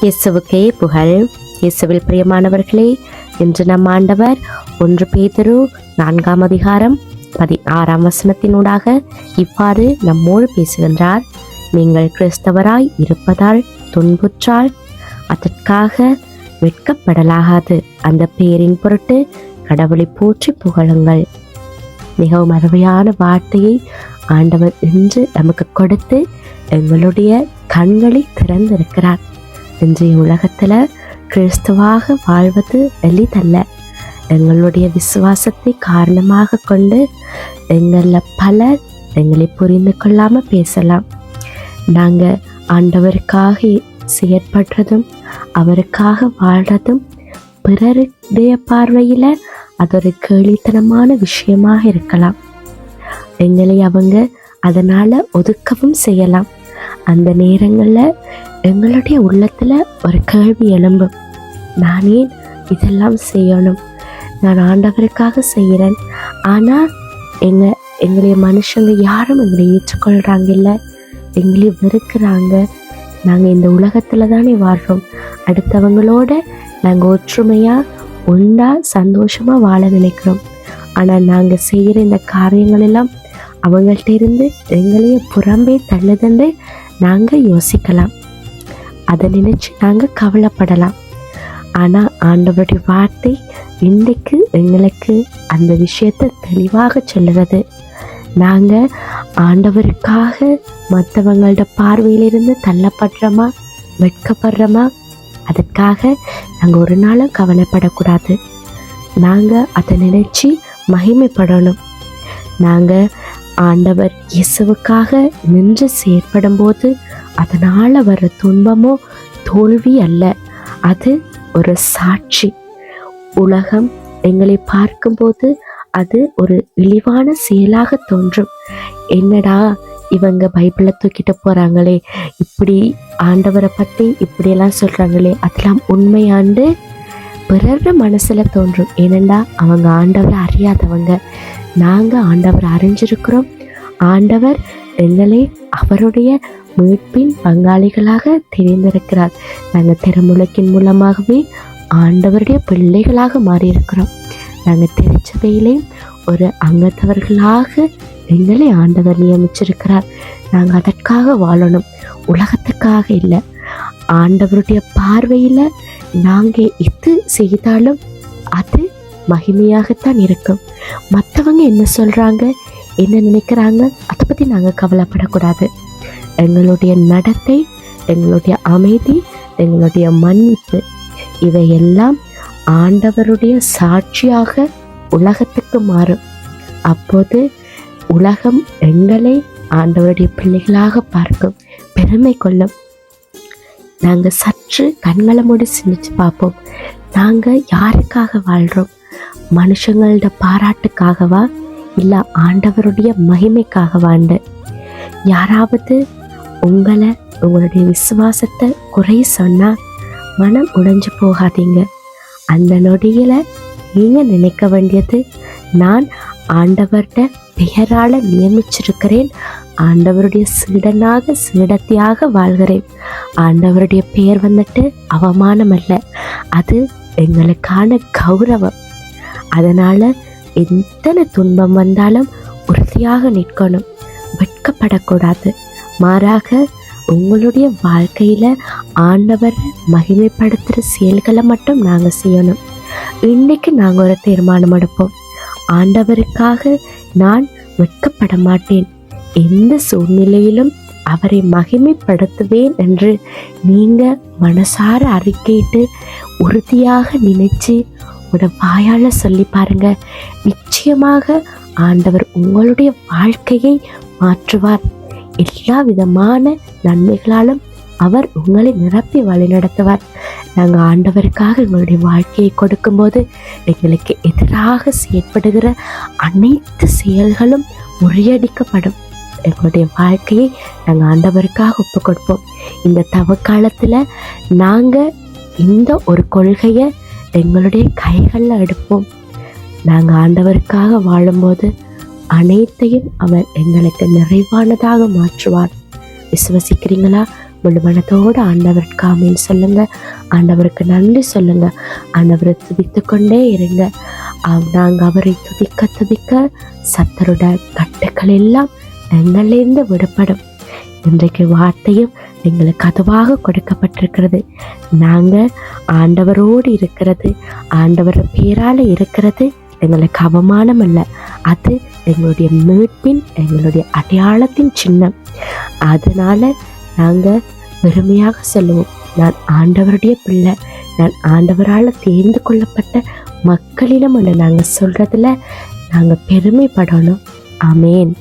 இயேசுவுக்கே புகழ். இயேசுவில் பிரியமானவர்களே, இன்று நம் ஆண்டவர் 1 பேதுரு 4 அதிகாரம் 16 வசனத்தினூடாக இவ்வாறு நம்மோடு பேசுகின்றார். நீங்கள் கிறிஸ்தவராய் இருப்பதால் துன்புற்றால் அதற்காக வெட்கப்படலாகாது. அந்த பேரின் பொருட்டு கடவுளை போற்றி புகழுங்கள். மிகவும் அருமையான வார்த்தையை ஆண்டவர் இன்று நமக்கு கொடுத்து எங்களுடைய கண்களை திறந்திருக்கிறார். இன்றைய உலகத்துல கிறிஸ்துவாக வாழ்வது எளிதல்ல. எங்களுடைய விசுவாசத்தை காரணமாக கொண்டு எங்களில் பலர் எங்களை புரிந்து கொள்ளாம பேசலாம். நாங்க ஆண்டவருக்காக செயற்படுறதும் அவருக்காக வாழ்றதும் பிறருடைய பார்வையில அது ஒரு கேலித்தனமான விஷயமாக இருக்கலாம். எங்களை அவங்க அதனால ஒதுக்கவும் செய்யலாம். அந்த நேரங்களில் எங்களுடைய உள்ளத்துல ஒரு கேள்வி எழும்பும், நான் ஏன் இதெல்லாம் செய்யணும்? நான் ஆண்டவருக்காக செய்கிறேன், ஆனால் எங்களுடைய மனுஷங்க யாரும் எங்களை ஏற்றுக்கொள்கிறாங்க, இல்லை எங்களை வெறுக்கிறாங்க. நாங்கள் இந்த உலகத்தில் தானே வாழ்கிறோம். அடுத்தவங்களோட நாங்கள் ஒற்றுமையாக ஒன்றா சந்தோஷமாக வாழ நினைக்கிறோம். ஆனால் நாங்கள் செய்கிற இந்த காரியங்கள் எல்லாம் அவங்கள்ட்ட இருந்து எங்களையே புறம்பே தள்ளுதுன்னு நாங்கள் யோசிக்கலாம். அதை நினைச்சு நாங்கள் கவலைப்படலாம். ஆனால் ஆண்டவருடைய வார்த்தை இன்றைக்கு எங்களுக்கு அந்த விஷயத்தை தெளிவாக சொல்லுறது. நாங்கள் ஆண்டவருக்காக மற்றவங்களோட பார்வையிலிருந்து தள்ளப்படுறோமா, வெட்கப்படுறோமா, அதற்காக நாங்கள் ஒரு நாளும் கவலைப்படக்கூடாது. நாங்கள் அதை நினைச்சு மகிமைப்படணும். நாங்கள் ஆண்டவர் இயேசுவுக்காக நின்று செயற்படும் போது அதனால் வர துன்பமோ தோல்வி அல்ல, அது ஒரு சாட்சி. உலகம் எங்களை பார்க்கும்போது அது ஒரு இழிவான செயலாக தோன்றும். என்னடா இவங்க பைபிளை தூக்கிட்டு போகிறாங்களே, இப்படி ஆண்டவரை பற்றி இப்படியெல்லாம் சொல்கிறாங்களே, அதெல்லாம் உண்மையாண்டு பிறர் மனசில் தோன்றும். ஏனெண்டா அவங்க ஆண்டவரை அறியாதவங்க. நாங்கள் ஆண்டவரை அறிஞ்சிருக்கிறோம். ஆண்டவர் எங்களை அவருடைய மீட்பின் பங்காளிகளாக தெரிந்திருக்கிறார். நாங்கள் திருமுழுக்கின் மூலமாகவே ஆண்டவருடைய பிள்ளைகளாக மாறியிருக்கிறோம். நாங்கள் திருச்சபையிலேயும் ஒரு அங்கத்தவர்களாக எங்களை ஆண்டவர் நியமிச்சிருக்கிறார். நாங்கள் அதற்காக வாழணும், உலகத்துக்காக இல்லை. ஆண்டவருடைய பார்வையில் நாங்கள் எது செய்தாலும் அது மகிமையாகத்தான் இருக்கும். மற்றவங்க என்ன சொல்கிறாங்க, என்ன நினைக்கிறாங்க, அதை பற்றி நாங்கள் கவலைப்படக்கூடாது. எங்களுடைய நடத்தை, எங்களுடைய அமைதி, எங்களுடைய மன்னிப்பு, இவையெல்லாம் ஆண்டவருடைய சாட்சியாக உலகத்துக்கு மாறும். அப்போது உலகம் எங்களை ஆண்டவருடைய பிள்ளைகளாக பார்க்கும், பெருமை கொள்ளும். நாங்கள் சற்று கண்களை மூடி சிந்திச்சு பார்ப்போம். நாங்கள் யாருக்காக வாழ்கிறோம்? மனுஷங்களோட பாராட்டுக்காகவா, இல்லை ஆண்டவருடைய மகிமைக்காகவாண்டு? யாராவது உங்களை உங்களுடைய விசுவாசத்தை குறை சொன்னால் மனம் உடைஞ்சு போகாதீங்க. அந்த நொடியில் நீங்கள் நினைக்க வேண்டியது, நான் ஆண்டவர்கிட்ட பெயரால் நியமிச்சிருக்கிறேன், ஆண்டவருடைய சீடனாக சீடத்தியாக வாழ்கிறேன். ஆண்டவருடைய பெயர் வந்துட்டு அவமானம் அல்ல, அது எங்களுக்கான கௌரவம். அதனால் எத்தனை துன்பம் வந்தாலும் உறுதியாக நிற்கணும், வெட்கப்படக்கூடாது. மாறாக உங்களுடைய வாழ்க்கையில் ஆண்டவர் மகிமைப்படுத்துகிற செயல்களை மட்டும் நாங்கள் செய்யணும். இன்றைக்கு நாங்கள் ஒரு தீர்மானம் எடுப்போம், ஆண்டவருக்காக நான் வெட்கப்பட மாட்டேன், எந்த சூழ்நிலையிலும் அவரை மகிமைப்படுத்துவேன் என்று நீங்கள் மனசார அறிக்கையிட்டு உறுதியாக நினைச்சு உங்களோட வாயால் சொல்லி பாருங்க. நிச்சயமாக ஆண்டவர் உங்களுடைய வாழ்க்கையை மாற்றுவார். எல்லா விதமான நன்மைகளாலும் அவர் உங்களை நிரப்பி வழிநடத்துவார். நாங்கள் ஆண்டவருக்காக எங்களுடைய வாழ்க்கையை கொடுக்கும்போது எங்களுக்கு எதிராக செயற்படுகிற அனைத்து செயல்களும் முறியடிக்கப்படும். எங்களுடைய வாழ்க்கையை நாங்கள் ஆண்டவருக்காக ஒப்பு கொடுப்போம். இந்த தவக்காலத்தில் நாங்கள் இந்த ஒரு கொள்கையை எங்களுடைய கைகளில் எடுப்போம். நாங்கள் ஆண்டவருக்காக வாழும்போது அனைத்தையும் அவர் எங்களுக்கு நிறைவானதாக மாற்றுவார். விசுவசிக்கிறீங்களா? முழு மனத்தோடு ஆண்டவருக்கு ஆமேன் சொல்லுங்க. ஆண்டவருக்கு நன்றி சொல்லுங்க. ஆண்டவரை துதித்து கொண்டே இருங்க. நாங்கள் அவரை துதிக்க துதிக்க சத்தரோட கட்டுக்கள் எல்லாம் எங்களிலிருந்து விடுபடும். இன்றைக்கு வார்த்தையும் எங்களுக்கு அதுவாக கொடுக்கப்பட்டிருக்கிறது. நாங்கள் ஆண்டவரோடு இருக்கிறது, ஆண்டவர் பேரால் இருக்கிறது எங்களுக்கு அவமானம் அல்ல. அது எங்களுடைய மீட்பின், எங்களுடைய அடையாளத்தின் சின்னம். அதனால நாங்கள் பெருமையாக சொல்லுவோம், நான் ஆண்டவருடைய பிள்ளை, நான் ஆண்டவரால் தேர்ந்து கொள்ளப்பட்ட மக்களிடம் நாங்கள் சொல்றதுல நாங்கள் பெருமைப்படணும். ஆமேன்.